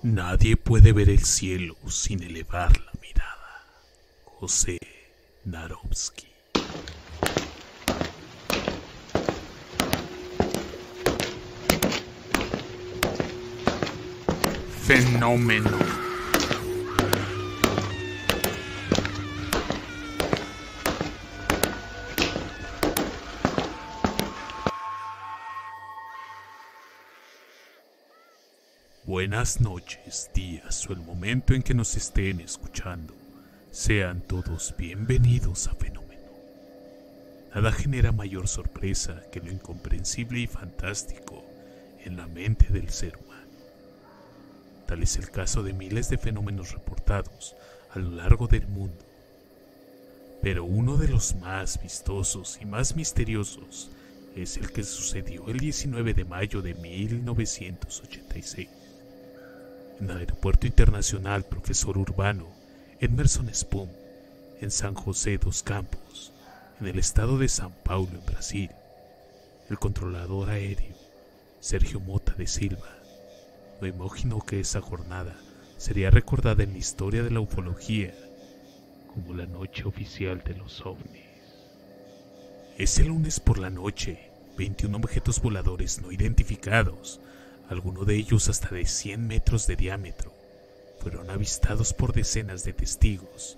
Nadie puede ver el cielo sin elevar la mirada. José Narovsky. Fenómeno. Buenas noches, días o el momento en que nos estén escuchando. Sean todos bienvenidos a Fenómeno. Nada genera mayor sorpresa que lo incomprensible y fantástico en la mente del ser humano. Tal es el caso de miles de fenómenos reportados a lo largo del mundo. Pero uno de los más vistosos y más misteriosos es el que sucedió el 19 de mayo de 1986. En el Aeropuerto Internacional Profesor Urbano Emerson Spum, en San José dos Campos, en el estado de São Paulo, en Brasil, el controlador aéreo, Sergio Mota de Silva, no imaginó que esa jornada sería recordada en la historia de la ufología como la noche oficial de los ovnis. Ese lunes por la noche, 21 objetos voladores no identificados, algunos de ellos hasta de 100 metros de diámetro, fueron avistados por decenas de testigos,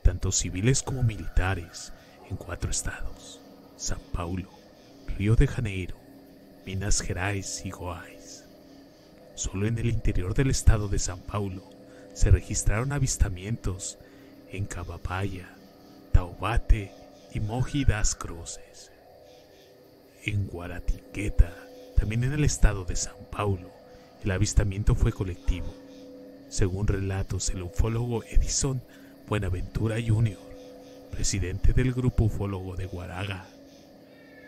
tanto civiles como militares, en 4 estados: São Paulo, Río de Janeiro, Minas Gerais y Goiás. Solo en el interior del estado de São Paulo se registraron avistamientos en Cabapaya, Taubaté y Mogi das Cruzes. En Guaratingueta, también en el estado de São Paulo, el avistamiento fue colectivo. Según relatos del ufólogo Edison Buenaventura Jr., presidente del grupo ufólogo de Guaraga,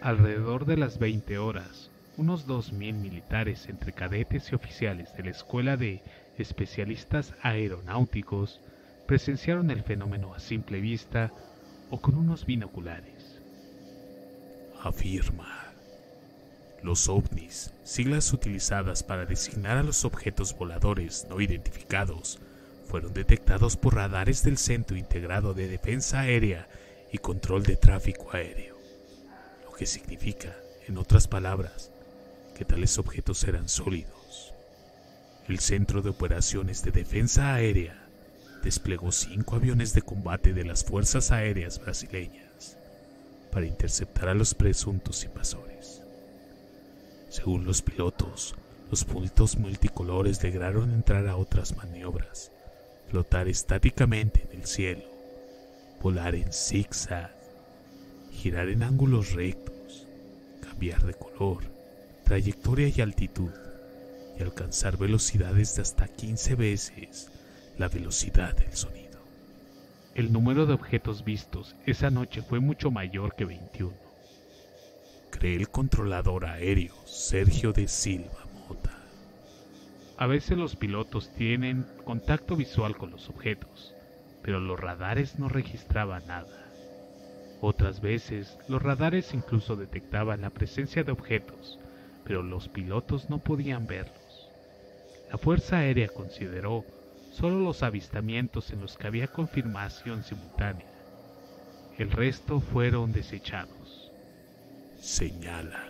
alrededor de las 20 horas, unos 2.000 militares entre cadetes y oficiales de la Escuela de Especialistas Aeronáuticos presenciaron el fenómeno a simple vista o con unos binoculares. Afirma: los ovnis, siglas utilizadas para designar a los objetos voladores no identificados, fueron detectados por radares del Centro Integrado de Defensa Aérea y Control de Tráfico Aéreo, lo que significa, en otras palabras, que tales objetos eran sólidos. El Centro de Operaciones de Defensa Aérea desplegó 5 aviones de combate de las Fuerzas Aéreas brasileñas para interceptar a los presuntos invasores. Según los pilotos, los puntos multicolores lograron entrar a otras maniobras, flotar estáticamente en el cielo, volar en zigzag, girar en ángulos rectos, cambiar de color, trayectoria y altitud, y alcanzar velocidades de hasta 15 veces la velocidad del sonido. El número de objetos vistos esa noche fue mucho mayor que 21. Cree el controlador aéreo Sergio de Silva Mota. A veces los pilotos tienen contacto visual con los objetos, pero los radares no registraban nada. Otras veces, los radares incluso detectaban la presencia de objetos, pero los pilotos no podían verlos. La Fuerza Aérea consideró solo los avistamientos en los que había confirmación simultánea. El resto fueron desechados. Señala: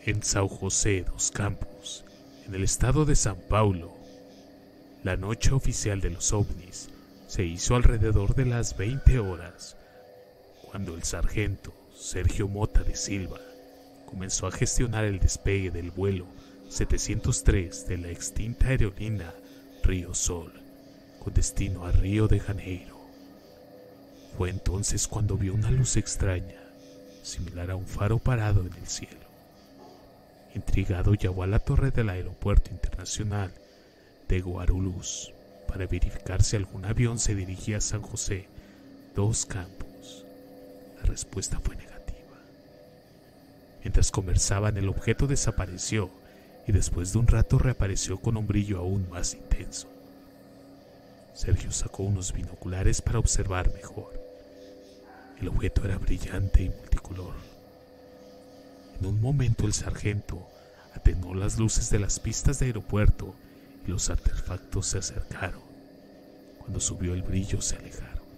en São José dos Campos, en el estado de São Paulo, la noche oficial de los ovnis se hizo alrededor de las 20 horas, cuando el sargento Sergio Mota de Silva comenzó a gestionar el despegue del vuelo 703 de la extinta aerolínea Río Sol, con destino a Río de Janeiro. Fue entonces cuando vio una luz extraña, similar a un faro parado en el cielo. Intrigado, llamó a la torre del Aeropuerto Internacional de Guarulhos para verificar si algún avión se dirigía a San José dos Campos. La respuesta fue negativa. Mientras conversaban, el objeto desapareció y después de un rato reapareció con un brillo aún más intenso. Sergio sacó unos binoculares para observar mejor. El objeto era brillante y multicolor. En un momento el sargento atenuó las luces de las pistas de aeropuerto y los artefactos se acercaron. Cuando subió el brillo se alejaron.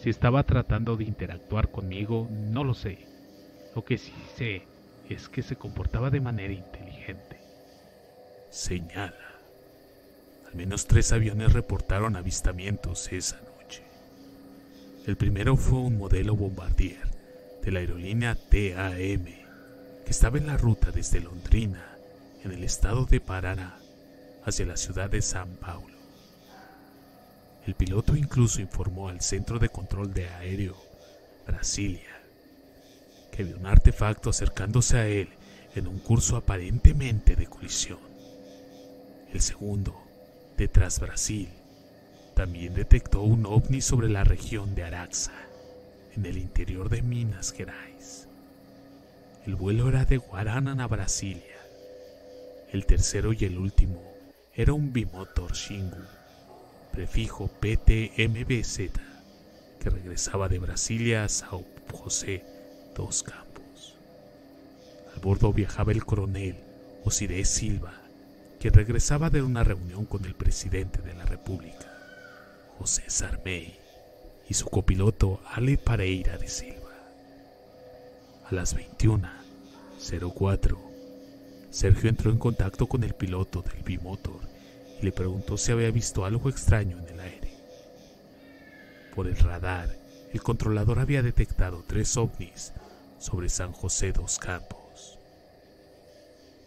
Si estaba tratando de interactuar conmigo, no lo sé. Lo que sí sé es que se comportaba de manera inteligente. Señala. Al menos 3 aviones reportaron avistamientos esa noche. El primero fue un modelo Bombardier de la aerolínea TAM, que estaba en la ruta desde Londrina, en el estado de Paraná, hacia la ciudad de San Paulo. El piloto incluso informó al Centro de Control de Aéreo, Brasilia, que vio un artefacto acercándose a él en un curso aparentemente de colisión. El segundo, detrás Brasil, también detectó un ovni sobre la región de Araxá, en el interior de Minas Gerais. El vuelo era de Guaraná a Brasilia. El tercero y el último era un bimotor Xingu, prefijo PTMBZ, que regresaba de Brasilia a São José dos Campos. Al bordo viajaba el coronel Osiré Silva, quien regresaba de una reunión con el presidente de la República, José Sarney, y su copiloto Ale Pereira de Silva. A las 21:04, Sergio entró en contacto con el piloto del bimotor y le preguntó si había visto algo extraño en el aire. Por el radar, el controlador había detectado 3 ovnis sobre San José dos Campos.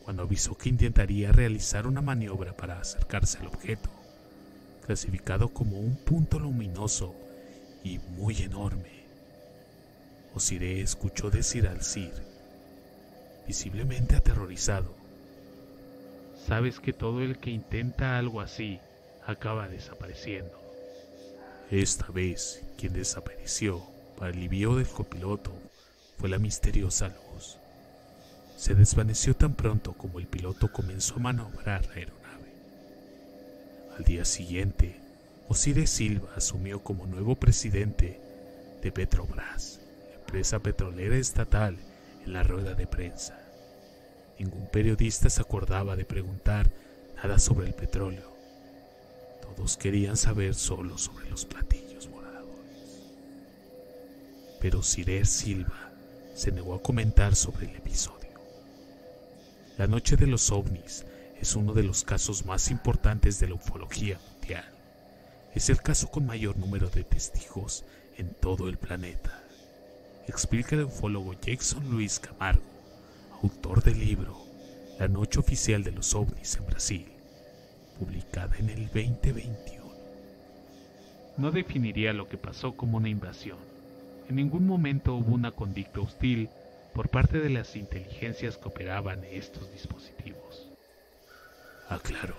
Cuando avisó que intentaría realizar una maniobra para acercarse al objeto, clasificado como un punto luminoso y muy enorme, Osiré escuchó decir al Sir, visiblemente aterrorizado: sabes que todo el que intenta algo así acaba desapareciendo. Esta vez, quien desapareció, para alivio del copiloto, fue la misteriosa luz. Se desvaneció tan pronto como el piloto comenzó a maniobrar la aeronave. Al día siguiente, Osiré Silva asumió como nuevo presidente de Petrobras, empresa petrolera estatal, en la rueda de prensa. Ningún periodista se acordaba de preguntar nada sobre el petróleo. Todos querían saber solo sobre los platillos voladores. Pero Osiré Silva se negó a comentar sobre el episodio. La noche de los ovnis es uno de los casos más importantes de la ufología mundial. Es el caso con mayor número de testigos en todo el planeta, explica el ufólogo Jackson Luis Camargo, autor del libro La Noche Oficial de los OVNIs en Brasil, publicada en el 2021. No definiría lo que pasó como una invasión. En ningún momento hubo una conducta hostil por parte de las inteligencias que operaban estos dispositivos. Aclaró.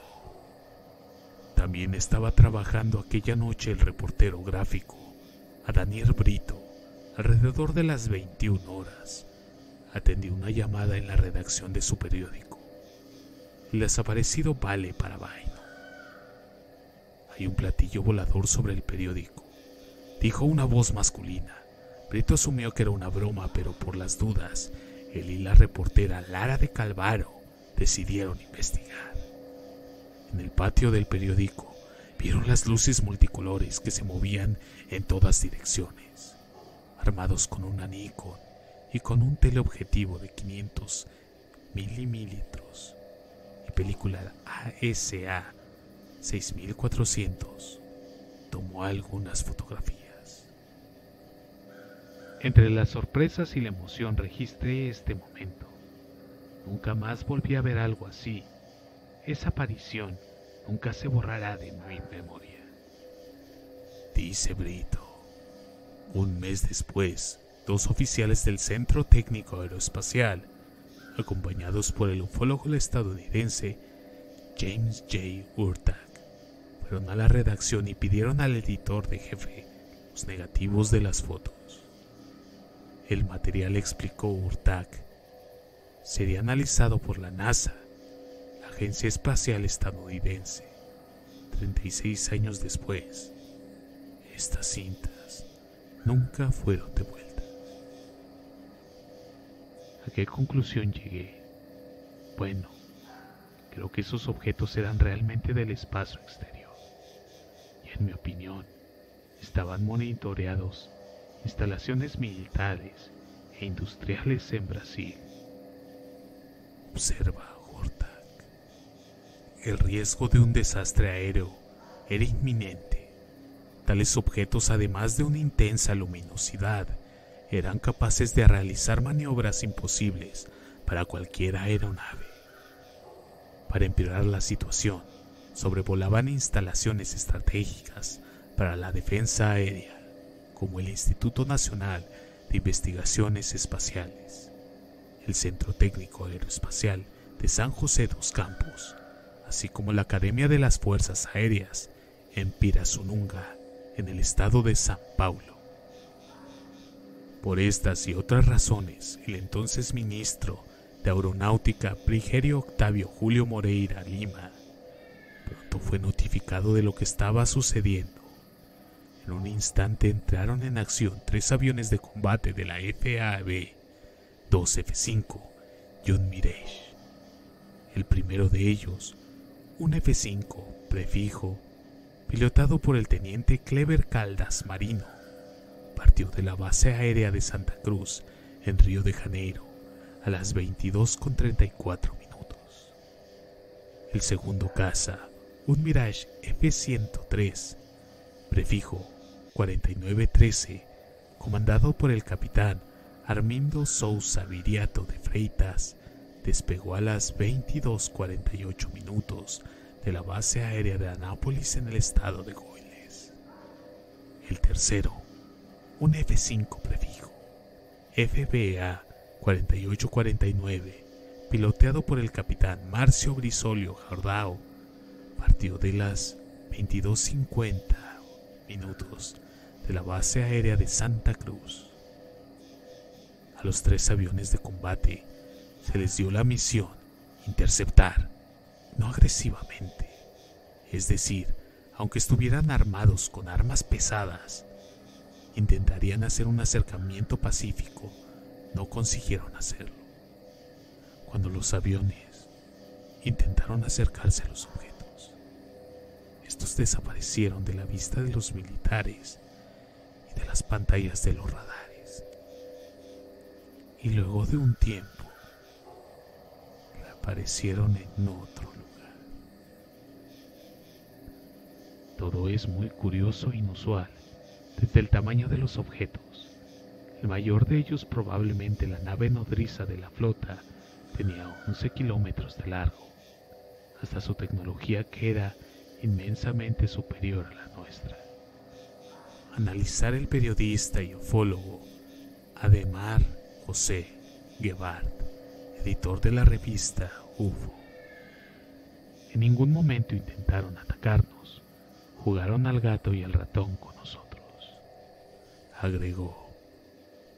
También estaba trabajando aquella noche el reportero gráfico, Daniel Brito, alrededor de las 21 horas. Atendió una llamada en la redacción de su periódico. El desaparecido vale para vaino. Hay un platillo volador sobre el periódico, dijo una voz masculina. Brito asumió que era una broma, pero por las dudas, él y la reportera Lara de Calvaro decidieron investigar. En el patio del periódico vieron las luces multicolores que se movían en todas direcciones. Armados con una Nikon y con un teleobjetivo de 500 milímetros y película ASA 6400, tomó algunas fotografías. Entre las sorpresas y la emoción registré este momento. Nunca más volví a ver algo así. Esa aparición nunca se borrará de mi memoria, dice Brito. Un mes después, 2 oficiales del Centro Técnico Aeroespacial, acompañados por el ufólogo estadounidense James J. Urtac, fueron a la redacción y pidieron al editor de jefe los negativos de las fotos. El material, explicó Urtac, sería analizado por la NASA, la Agencia Espacial Estadounidense. 36 años después, estas cintas nunca fueron devueltas. ¿A qué conclusión llegué? Bueno, Creo que esos objetos eran realmente del espacio exterior. Y en mi opinión, estaban monitoreados instalaciones militares e industriales en Brasil. Observa Hortak. El riesgo de un desastre aéreo era inminente. Tales objetos, además de una intensa luminosidad, eran capaces de realizar maniobras imposibles para cualquier aeronave. Para empeorar la situación, sobrevolaban instalaciones estratégicas para la defensa aérea, como el Instituto Nacional de Investigaciones Espaciales, el Centro Técnico Aeroespacial de San José dos Campos, así como la Academia de las Fuerzas Aéreas en Pirassununga, en el estado de São Paulo. Por estas y otras razones, el entonces ministro de Aeronáutica Frigerio Octavio Julio Moreira Lima pronto fue notificado de lo que estaba sucediendo. En un instante entraron en acción 3 aviones de combate de la FAB, 2 F-5 y un Mirage. El primero de ellos, un F-5 prefijo, pilotado por el teniente Cleber Caldas Marino, partió de la base aérea de Santa Cruz, en Río de Janeiro, a las 22:34 minutos. El segundo caza, un Mirage F-103, prefijo 4913, comandado por el capitán Armindo Souza Viriato de Freitas, despegó a las 22:48 minutos de la base aérea de Anápolis en el estado de Goiás. El tercero, un F-5 prefijo, FBA 4849, piloteado por el capitán Márcio Brisolio Jordão, partió de las 22:50 minutos de la base aérea de Santa Cruz. A los 3 aviones de combate se les dio la misión interceptar, no agresivamente, es decir, aunque estuvieran armados con armas pesadas, intentarían hacer un acercamiento pacífico. No consiguieron hacerlo. Cuando los aviones intentaron acercarse a los objetos, estos desaparecieron de la vista de los militares y de las pantallas de los radares. Y luego de un tiempo, reaparecieron en otro lugar. Todo es muy curioso e inusual, desde el tamaño de los objetos. El mayor de ellos, probablemente la nave nodriza de la flota, tenía 11 kilómetros de largo, hasta su tecnología, que era inmensamente superior a la nuestra. Analizar el periodista y ufólogo Ademar José Guevart, editor de la revista UFO. En ningún momento intentaron atacarnos, jugaron al gato y al ratón con nosotros, agregó.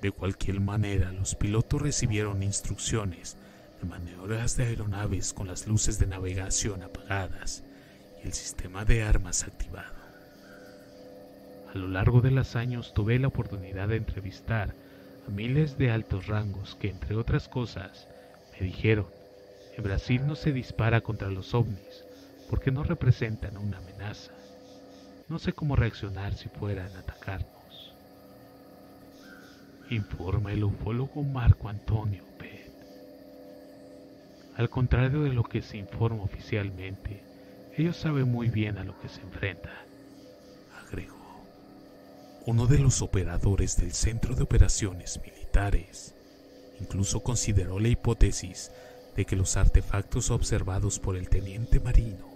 De cualquier manera, los pilotos recibieron instrucciones de maniobras de aeronaves con las luces de navegación apagadas y el sistema de armas activado. A lo largo de los años tuve la oportunidad de entrevistar a miles de altos rangos que, entre otras cosas, me dijeron: en Brasil no se dispara contra los ovnis porque no representan una amenaza. No sé cómo reaccionar si fueran a atacarnos. Informa el ufólogo Marco Antonio Pet. Al contrario de lo que se informa oficialmente, ellos saben muy bien a lo que se enfrentan, agregó. Uno de los operadores del Centro de Operaciones Militares incluso consideró la hipótesis de que los artefactos observados por el teniente Marino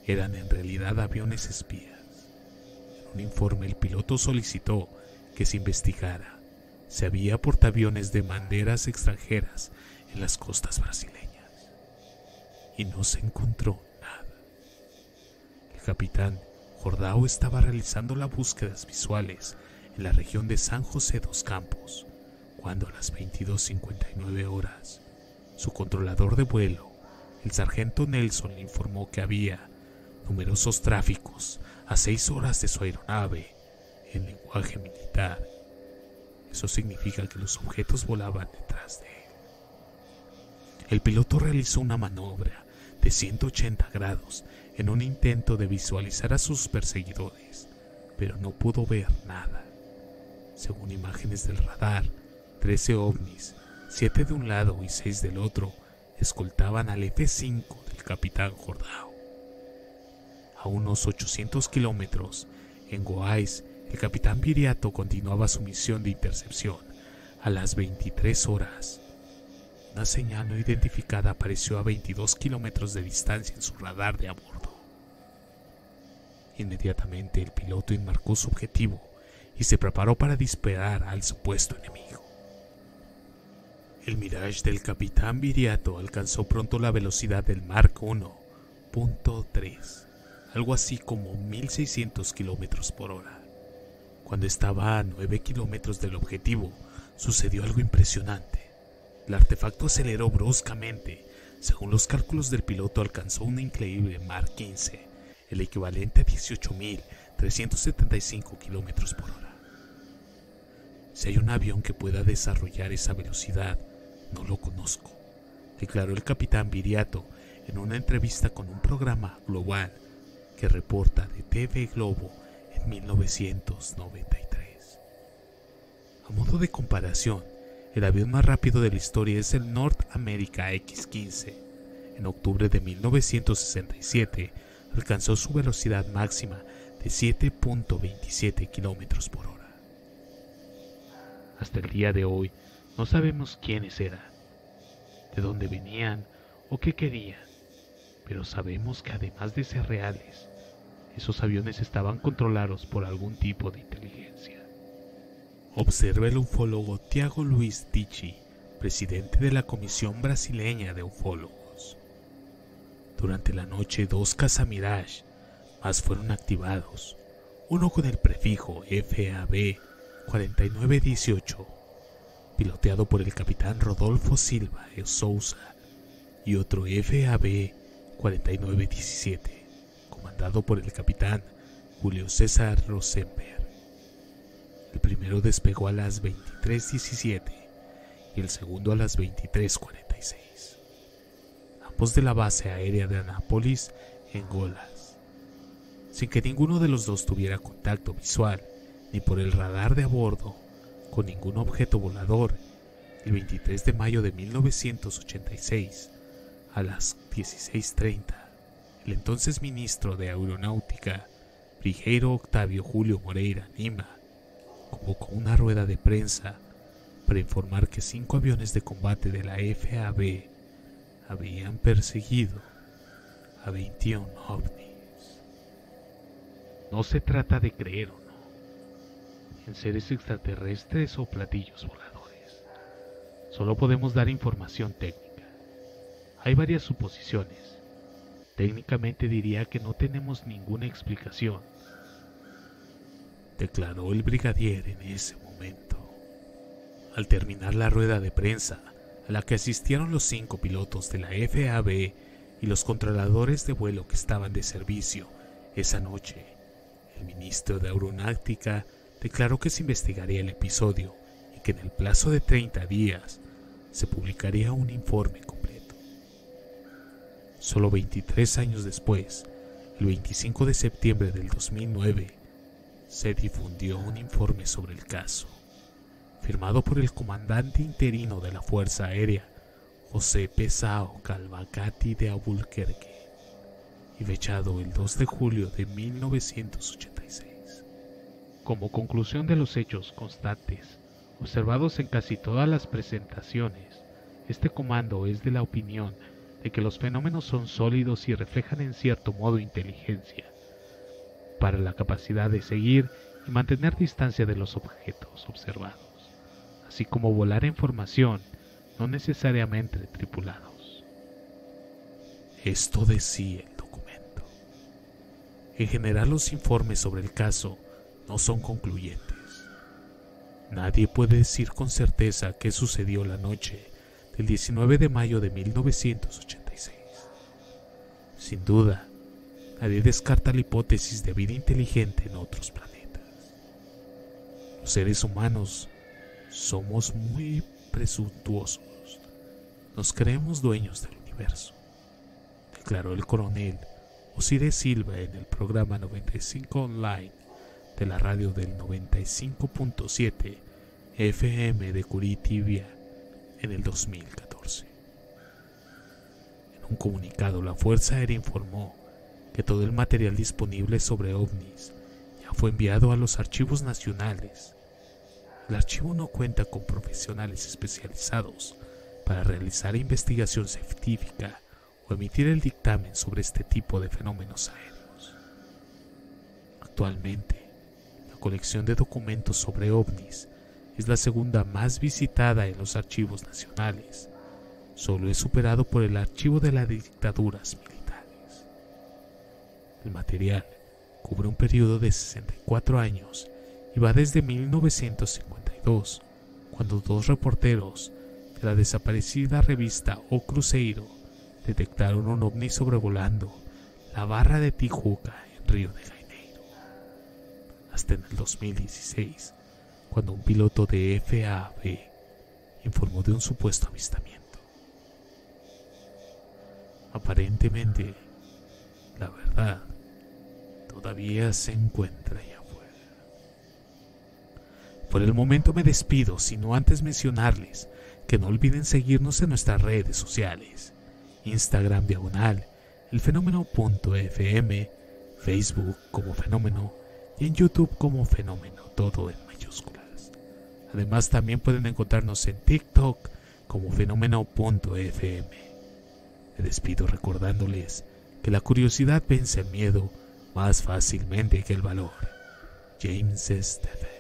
eran en realidad aviones espías. En un informe, el piloto solicitó que se investigara si había portaaviones de banderas extranjeras en las costas brasileñas, y no se encontró nada. El capitán Jordão estaba realizando las búsquedas visuales en la región de San José dos Campos, cuando a las 22:59 horas, su controlador de vuelo, el sargento Nelson, le informó que había numerosos tráficos a 6 horas de su aeronave. En lenguaje militar, eso significa que los objetos volaban detrás de él. El piloto realizó una maniobra de 180 grados en un intento de visualizar a sus perseguidores, pero no pudo ver nada. Según imágenes del radar, 13 ovnis, 7 de un lado y 6 del otro, escoltaban al F-5 del capitán Jordao. A unos 800 kilómetros, en Goaiz, el capitán Viriato continuaba su misión de intercepción. A las 23 horas, una señal no identificada apareció a 22 kilómetros de distancia en su radar de a bordo. Inmediatamente el piloto enmarcó su objetivo y se preparó para disparar al supuesto enemigo. El Mirage del capitán Viriato alcanzó pronto la velocidad del Mach 1.3, algo así como 1600 kilómetros por hora. Cuando estaba a 9 kilómetros del objetivo, sucedió algo impresionante. El artefacto aceleró bruscamente. Según los cálculos del piloto, alcanzó un increíble Mach 15, el equivalente a 18.375 kilómetros por hora. Si hay un avión que pueda desarrollar esa velocidad, no lo conozco, declaró el capitán Viriato en una entrevista con un programa global que reporta de TV Globo en 1993. A modo de comparación, el avión más rápido de la historia es el North America X-15. En octubre de 1967 alcanzó su velocidad máxima de 7.27 kilómetros por hora. Hasta el día de hoy no sabemos quiénes eran, de dónde venían o qué querían, pero sabemos que además de ser reales, esos aviones estaban controlados por algún tipo de inteligencia. Observa el ufólogo Tiago Luiz Tichy, presidente de la Comisión Brasileña de Ufólogos. Durante la noche, 2 cazamirage más fueron activados, uno con el prefijo FAB 4918, piloteado por el capitán Rodolfo Silva de Souza, y otro FAB 4917, comandado por el capitán Julio César Rosenberg. El primero despegó a las 23:17 y el segundo a las 23:46, ambos de la base aérea de Anápolis, en Goiás, sin que ninguno de los dos tuviera contacto visual ni por el radar de a bordo con ningún objeto volador. El 23 de mayo de 1986, a las 16:30, el entonces ministro de Aeronáutica, Brigadier Octavio Julio Moreira Lima, convocó una rueda de prensa para informar que 5 aviones de combate de la FAB habían perseguido a 21 ovnis. No se trata de creer o no en seres extraterrestres o platillos voladores. Solo podemos dar información técnica. Hay varias suposiciones. Técnicamente diría que no tenemos ninguna explicación, declaró el brigadier en ese momento. Al terminar la rueda de prensa, a la que asistieron los 5 pilotos de la FAB y los controladores de vuelo que estaban de servicio esa noche, el ministro de Aeronáutica declaró que se investigaría el episodio y que en el plazo de 30 días se publicaría un informe completo. Solo 23 años después, el 25 de septiembre del 2009, se difundió un informe sobre el caso, firmado por el comandante interino de la Fuerza Aérea, José Pesao Calvacati de Albuquerque, y fechado el 2 de julio de 1986. Como conclusión de los hechos constantes observados en casi todas las presentaciones, este comando es de la opinión de que los fenómenos son sólidos y reflejan en cierto modo inteligencia, para la capacidad de seguir y mantener distancia de los objetos observados, así como volar en formación, no necesariamente tripulados. Esto decía el documento. En general, los informes sobre el caso no son concluyentes. Nadie puede decir con certeza qué sucedió la noche del 19 de mayo de 1986. Sin duda, nadie descarta la hipótesis de vida inteligente en otros planetas. Los seres humanos somos muy presuntuosos. Nos creemos dueños del universo, de declaró el coronel Osiris Silva en el programa 95 Online de la radio del 95.7 FM de Curitiba en el 2014. En un comunicado, la Fuerza Aérea informó que todo el material disponible sobre ovnis ya fue enviado a los archivos nacionales. El archivo no cuenta con profesionales especializados para realizar investigación científica o emitir el dictamen sobre este tipo de fenómenos aéreos. Actualmente, la colección de documentos sobre ovnis es la segunda más visitada en los archivos nacionales. Solo es superado por el archivo de las dictaduras militares. El material cubre un periodo de 64 años y va desde 1952, cuando dos reporteros de la desaparecida revista O Cruzeiro detectaron un ovni sobrevolando la Barra de Tijuca en Río de Janeiro, hasta en el 2016, cuando un piloto de FAB informó de un supuesto avistamiento. Aparentemente, la verdad todavía se encuentra allá afuera. Por el momento me despido, sino antes mencionarles que no olviden seguirnos en nuestras redes sociales: Instagram /elfenómeno.fm, Facebook como Fenómeno y en YouTube como Fenómeno, todo en mayúsculas. Además, también pueden encontrarnos en TikTok como Fenómeno.fm. Me despido recordándoles que la curiosidad vence el miedo más fácilmente que el valor. James Stephen.